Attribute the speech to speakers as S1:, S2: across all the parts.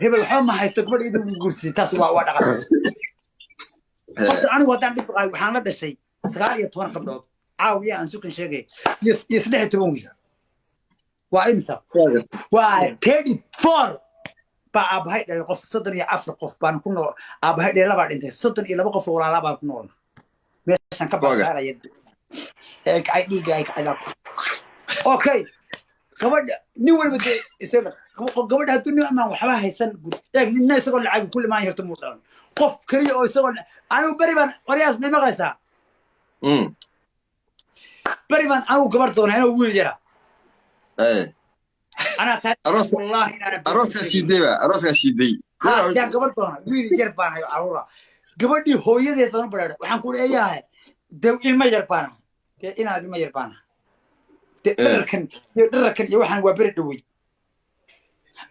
S1: hebel xoma haysto gabadh inuu guursi taas waa dhaqan horta anigu wadaan dhifqay waxaan la dhashay 19 gabdhood caawiya aan sukan sheegay iyo 16 wiil waa imsa waa 34 baa abahay dhalay qof 34 qof baan ku nool abahay dhalay laba dhintay 32 qof walaala baan ku nool meeshan ka baxaaraya ay dhiga ay kacada okay gabadha nin walba isaga gabadha haduu nin ama waxba haysan gud eeg nin isagoo lacag kulli ma yarto muu dhalan qof kaliya oo isagoo anigu bari baan qoriyaas ma maqaysaa bari baan anigu gabar doonay inuu wiil yara أنا
S2: أروس
S1: والله أنا
S2: أروس كشيدي
S1: يا قبل طهنا ويل يربانا يا عورة قبل دي هو يدي طهنا برا وحنقول إياه ده إلما يربانا إنا إلما يربانا دركن يوحنا وبرد وي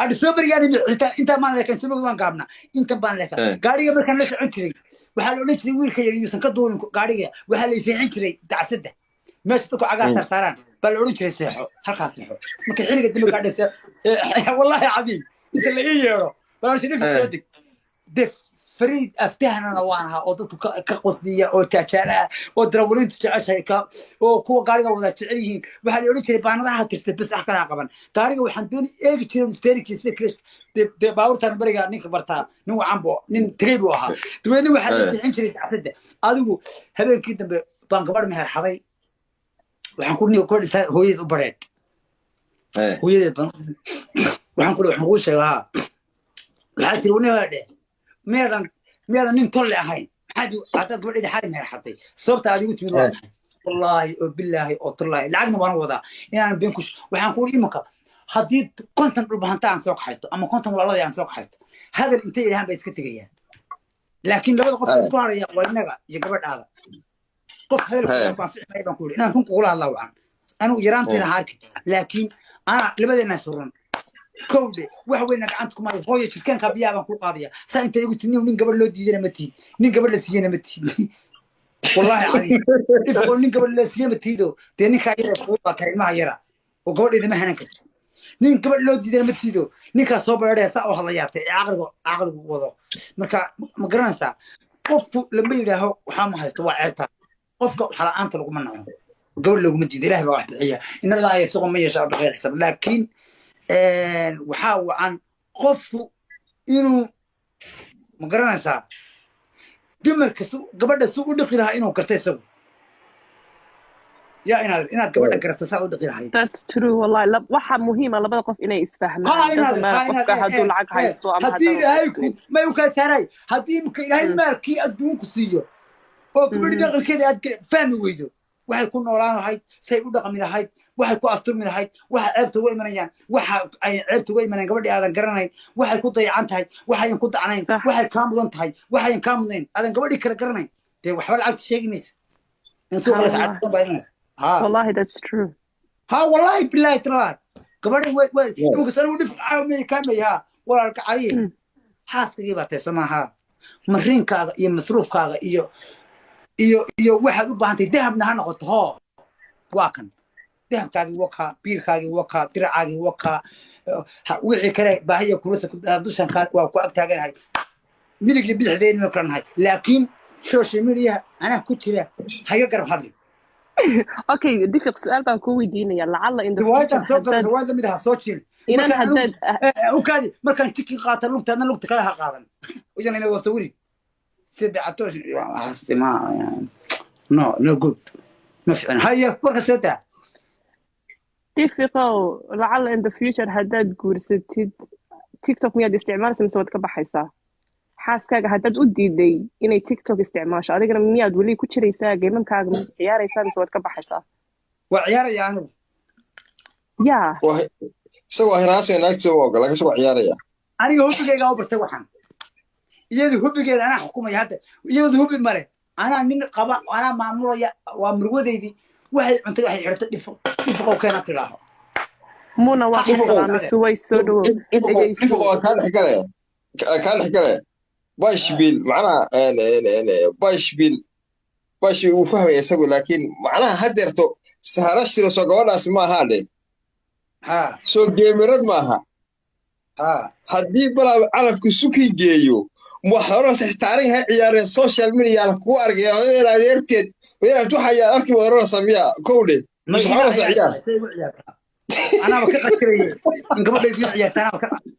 S1: أنا سوبر يعني أنت ما لك سوبر وان قابنا أنت ما لك قاري قبل كان لسه عنتري وحلو نجري ويل خير يسنقدون قاري وحلو يسي عنتري تعسده ماشي تكو عقاس صاران بل عنتري سيحو هالخاص سيحو ما كحيل قدمه قاعد والله عظيم أنت اللي يجيرو بل شنو في دف فريد أفتهنا نوانها أو كقصدية أو تشارع أو درولين تشعشها أو كوا قاري ولا تعريه وحلو عنتري بانا راح ترتب بس أحكي عقبا قاري وحنتوني إيه كتير مستريك يسكرش باورتان برجع نيك برتا نو عمبو نين تريبوها تبين واحد عنتري تعسده أدو هذا كده بان كبر مهر حظي وحنقول كل هو يد بريد هو يد وحنقول حنقول شيء لحد تروني هذا ميران نين طلع هاي حد عطى بريد حد مهر حظي صرت على يوتيوب والله بالله والله لعقنا وانا وضع يعني بينكش وحنقول إمك حديد كنتم بالبهنتا عن سوق حيته أما كنتم والله عن سوق حيته هذا الانتاج اللي هم بيسكتجيان لكن لو قص اسبوع يا ولنا يقبل هذا قف هذا ما في ما بنقول انا كنت اقول الله عن انا جيرانتي هارك لكن انا لبدنا سرون كودي waxa weyn gacantku ma hooyo jirkan ka biyaa baan ku qaadiya saa inta igu tinniin nin gabar loo diidana ma tii nin gabar la siiyana ma tii wallahi cali ifqol nin gabar la siiyana ma tiido de ninka yara fuuqa karimaha yara oo gabadheeda ma hanan karto nin gabar loo diidana ma tiido ninka soo bareeray saa oo hadlayaatay aqrigu wado marka ma garanaysaa qofku lama yiraaho waxa ma haysto waa ceebta qofka waxa la'aanta lagu manaco gabadh lagu ma diido ilaahay baa wax bixiya in Allah ay soo ma yeesho baqeer xisab laakiin waxa waan qofku inuu ma garanaysaa dumarka gabadha soo u dhaqi lahaa inuu kartay isagu يا إنا قبل أقرأ تساعد غير
S3: That's true والله واحد مهمة لبدا قف إنه يسفهمها ما قف هدول العق هاي
S1: هدي هايكو ما يمكن سراي هدي يمكن هاي ماركي أدوك سيو أو قبل دقل كده فهم ويدو واحد يكون نوران هاي سيقول دقل من هاي واحد يكون أفطر من هاي واحد عيبته وين منيان واحد عيبته وين منيان قبل هذا قرنين واحد يكون ضيعان هاي واحد يكون ضعنين واحد كاملون هاي واحد كاملين هذا قبل يكره قرنين ده وحول عاد شيء ميس نسوق على ساعات بيننا
S3: والله that's true
S1: ها والله بالله ترى قبل ممكن سنة ودف عامي كامي ها ولا الكعري حاس كذي سماها مرين كاغا يا مصروف كاغا iyo waxa u baahantay dahabna ha noqoto ho waa kan dahabkaagi waka biilkaagi waka diracaagi waka wixii kale baahiya kula dushan ka waa ku agtaaganahay midigii bidixdeena ma karanahay laakiin social media ana ku jira haga garab hadli
S3: اوكي دفق سؤال بان كو ويدينيا لعل ان
S1: رواية مدها سوتشين
S3: إنان هداد
S1: وكادي مركان تكي قاتل لوقتا أنا لوقتا كلها قادن وجانا إنا وصوري سيد عطوش حسيت ما يعني نو جود ما في هيا مركا سيدا
S3: دفقو لعل ان ذا فيوتشر هداد قورستيد تيك توك مياد استعمال سمسوات كبحيسا xaaskaaga haddaad u diiday inay TikTok isticmaasho adigana miyaad wali ku jiraysaa geemankaaga ma ciyaaraysaa mise waad ka baxaysaa
S1: waa ciyaaraya anigu
S3: yaa
S2: isagoo hinaasay naagta oo gala isagoo ciyaaraya
S1: aniga hubigayga u bartay waxaan iyadu hubigeeda anaa xukumaya hadda iyadu hubi male anaa nin qaba anaa maamulaya waa murwadeydii waxay cuntay waxay xirtay dhifqo keena tilaaho
S3: muna waa salaamay suway soo dhawo
S2: dhifqo kan xigale باشبيل معناها باشبيل وفهم يسوي لكن معناها هدرته سهرش لو سجوانا اسمها هذا
S1: ها
S2: سو جيمرد معها
S1: ها
S2: haddii balaa calafku suki geeyo waxaana saxtaarin ha ciyaareen social media la ku argay hooyada adeerteed hooyada waxa ay arki weerarada samiya kowde
S1: ما
S2: is
S1: يلا
S2: xoolo
S1: عيال
S2: saxiyaan
S1: سيد عيال انا ما كقشري ان قبل يجي عيال انا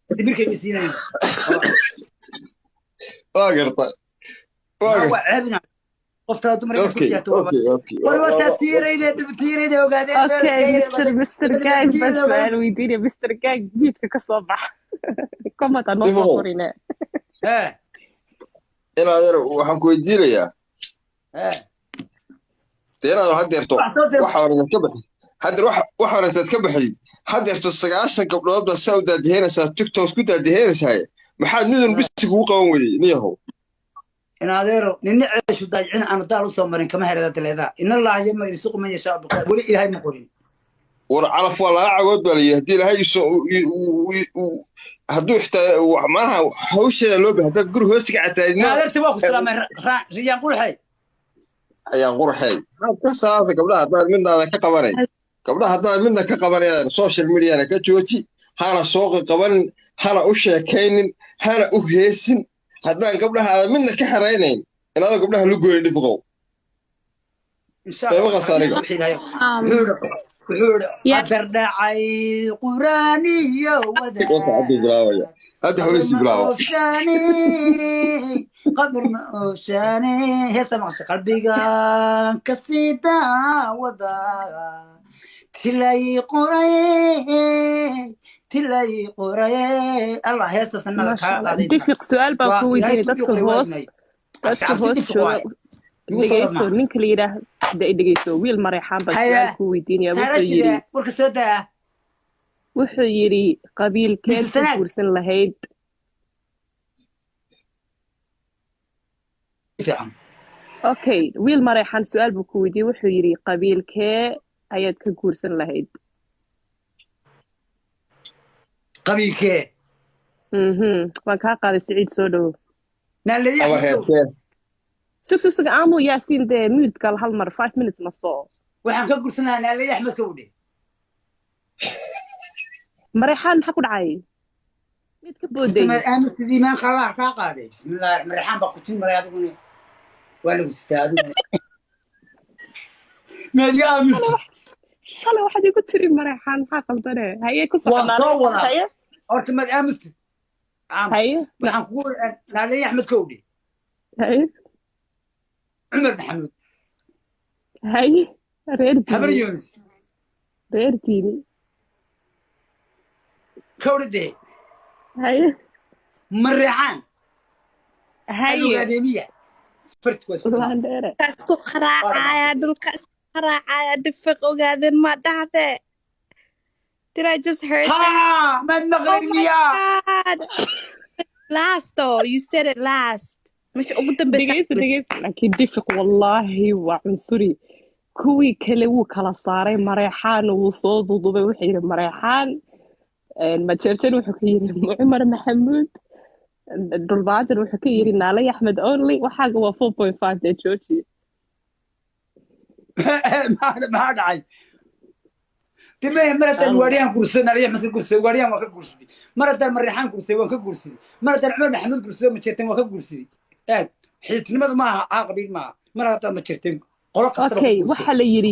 S1: ما تبير كي يسينين
S2: waa garta waa
S1: ما هو
S2: garta
S1: عيبنا قفت دمر كل
S2: okay
S1: جهه تو
S2: okay
S1: والله تيري وقاعدين
S3: Okay, Mr. Gang بس
S1: تيري
S3: سؤال ويديني Mr. Gang جيتك كصباح كم تنص
S2: Difow,
S3: فرينا
S1: ها
S2: inaa yar waxaan ku weydiinayaa
S1: ها
S2: inaad hadeerto
S1: صوت
S2: waxa oran ka baxay hadeer waxa oran ka baxay hadeerto 9 gabdhood baa Saudi dehenaysa TikTok ku daadheynaysa maxaad midun bisi kugu qaban weeyay niyahow
S1: انا هذيرو نني عيش دايعين انا دال سو مرين كما هريدا تليدا ان الله يما يسوق من يشاء بقى ولي الهي ما قولين
S2: war calaf waa laga cagood baa leeyahay hadii ilaahay hadduu xitaa macnaha hawsheeda loo baahan dad guri hoostiga cataadina
S1: انا هذيرتي واخو سلام ريان قول حي
S2: ayaan qurxay ka salaanta gabdhaha haddaad midnaada ka qabanay gabdhaha haddaad midna ka qabanayaan social media ka jooji hana soo qabanin hana u sheekaynin hana u heesin haddaan gabdhaha midna ka xaraynayn inaad gabdhaha lu gooyin dhifqow
S1: ان شاء الله
S2: qasaaniga
S1: وحور قدر داعي قراني ودا
S2: hadda hawliisi bilaawa
S1: قبر ما اوشاني هسه ما قلبي كسيدا ودا تلاي قري الله هسه سنه
S3: ما شاء الله دفق سؤال بقى ويديني دتك هوس شو dhegeyso ninka la yiraahdo dhegeyso wiil mareexaan baa su'aal ku weydiinaya wuxuu yiri qabiilkeed ku guursan lahayd okay wiil mareexaan su'aal buu ku weydiiyay wuxuu yiri qabiilkee ayaad ka guursan lahayd
S1: qabiilkee
S3: waan kaa qaaday Saciid soo dhaw
S2: naleeyahay
S3: سك عامو ياسين ده ميوت قال هالمر 5 minutes نصو
S1: waxaan ka gursanahay naalay Axmed ka wade
S3: مريحان maxaa ku dhacay mid ka booday
S1: mar aaminsidii maan kala ka qaaday bismillaah marixaan ba ku tin maray adiguna waa lagu istaagay meel yaa aamin
S3: shalay waxaad igu tiri marixaan maxaa qaldane haye ku socdaa
S1: haye horta mad aaminsid haye waxaan ku naalay Axmed ka wade
S3: haye
S1: عمر محمود
S3: هاي ريرتي
S1: حبر يونس
S3: ريرتيني
S1: كوردي
S3: هاي
S1: مريحان
S3: هاي
S1: الأكاديمية فرت كويس
S4: كاسكو خراعة دول كاسكو خراعة دفق وقاعدين ما دعته Did I just heard
S1: that? ما المغربية
S4: last though you said it last مش أقدم بس
S3: لكن دفق والله وعنصري كوي كلو كلا صاري مريحان وصوت وضبي وحير مريحان ما تشرتن وحكير عمر محمود الضربات وحكير نالي أحمد أونلي وحاجة هو 4.5 ده تشوشي
S1: ما داعي تمام مرة الوريان كرسي نالي أحمد كرسي وريان ما كرسي مرة المريحان كرسي وان كرسي مرة عمر محمود كرسي ما تشرتن وان كرسي حيتنمadu maaha qabiil maaha mar hadda ma jirtin qolo kasta
S3: okay waxa la yiri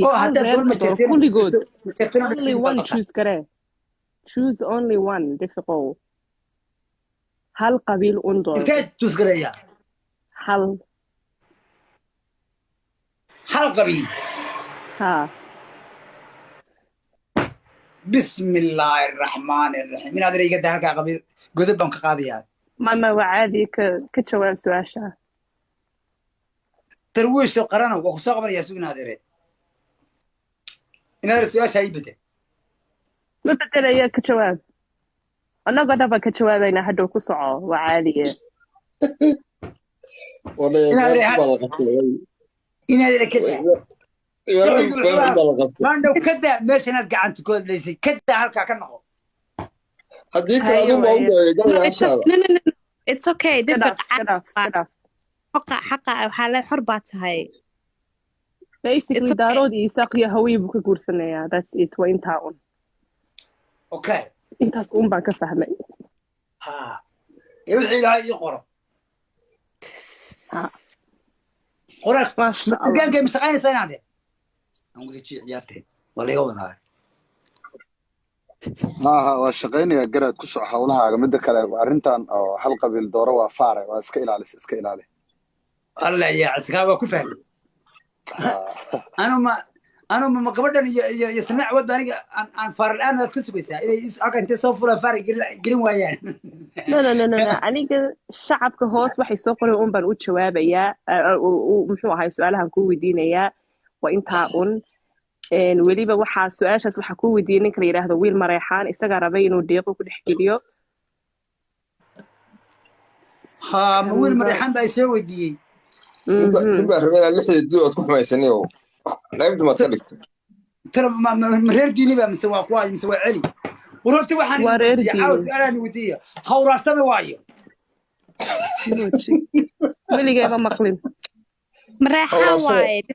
S3: kulligood only one choose only one difficult hal qabiil undo
S1: intee choose garaya
S3: hal
S1: qabiil
S3: ha
S1: bismillaahir rahmaanir rahiim in adriga halka qabiil godab baan ka qaadayaa
S3: mama waadi ka jawaab su'aasha
S1: ترويش القرن وخصوصا قبل يسوق نادره إن هذا السؤال شيء بدأ
S3: ما بدل يا كجواب أنا قد أبغى كجواب أنا هدو كسعة وعالية
S1: إن هذا كذا ما عنده كذا مش نرجع عن تقول ليس كذا هالك كنقو
S2: هديك هذا موضوع
S4: it's okay حقا وحالة حربات هاي
S3: basically دارود يساقي هوي بك كورسنيا that's it وين تاون
S1: okay
S3: انت اسكون باك فهمي
S1: ها يوحي لها يقرأ
S3: ها
S1: قرأ
S3: ما شاء الله
S1: متقال كي مستقعين سنة هذا أقول لك شيء عيارتين ولا يقول هاي
S5: maaha waa shaqaynaya garaad ku soco hawlahaaga midda kale arrintan oo hal qabiil dooro waa faare waa iska ilaalis iska ilaali
S1: الله يا عسكر وكفى أنا ما قبلنا يسمع وداني عن فار الآن كسب يسا إذا أكن تصفر فار قلنا ويان
S3: no aniga shacabka hoos waxay soo qoray un baan u jawaabayaa muxuu ahay su-aalahan ku weydiinayaa waa intaa un weliba waxaa su-aashaas waxaa ku weydiiyey ninka la yidhaahdo wiil mareexaan isagaa rabay inuu deeqo ku dhex geliyo
S1: ها مويل مريحان بيسوي دي
S2: نبقى ربنا لحية دي وتكون ما يسنيه لعبت ما تلقت
S1: ترى مرير ديني بقى مستوى كواي مستوى علي ورحت وحني يحاول سألني ودية خورا سمي وايو
S3: weligay ma maqlin
S4: مريحان وايد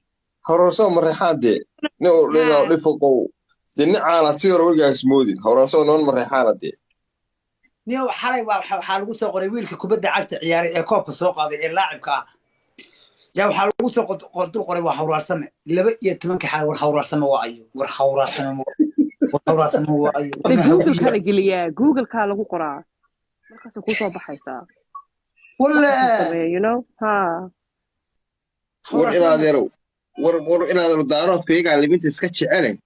S2: هورسو مريحان دي نو لفقو دي نعالة تصير ورقا اسمودين هورسو نون مريحان دي
S1: نيو حالي waxaa lagu soo qoray wiilka kubadda cagta ciyaaray ee koobka soo qaaday ee laacibka yaa waxaa lagu soo qoray waa hawraarsame 12 xal war hawraarsame waayo war hawraarsame waayo
S3: google-ka la geliyaa google-ka lagu qoraa markaas ku soo baxaysaa
S1: wala
S3: you know ha
S2: war inaad yaro daaroodka iyagaa liminta iska jecelen